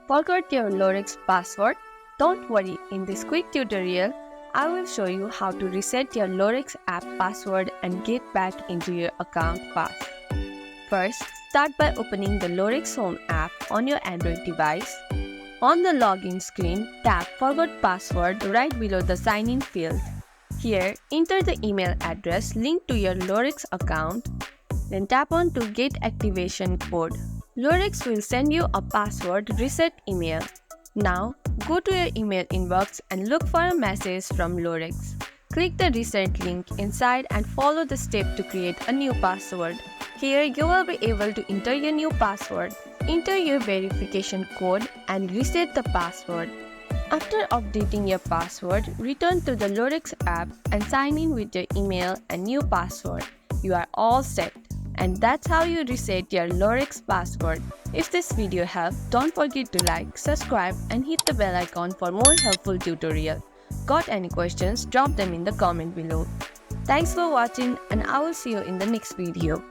Forgot your Lorex password? Don't worry, in this quick tutorial, I will show you how to reset your Lorex app password and get back into your account fast. First, start by opening the Lorex Home app on your Android device. On the login screen, tap Forgot Password right below the sign in field. Here, enter the email address linked to your Lorex account. Then tap on to Get Activation Code. Lorex will send you a password reset email. Now, go to your email inbox and look for a message from Lorex. Click the reset link inside and follow the step to create a new password. Here, you will be able to enter your new password, enter your verification code, and reset the password. After updating your password, return to the Lorex app and sign in with your email and new password. You are all set. And that's how you reset your Lorex password. If this video helped, don't forget to like, subscribe, and hit the bell icon for more helpful tutorials. Got any questions? Drop them in the comment below. Thanks for watching, and I will see you in the next video.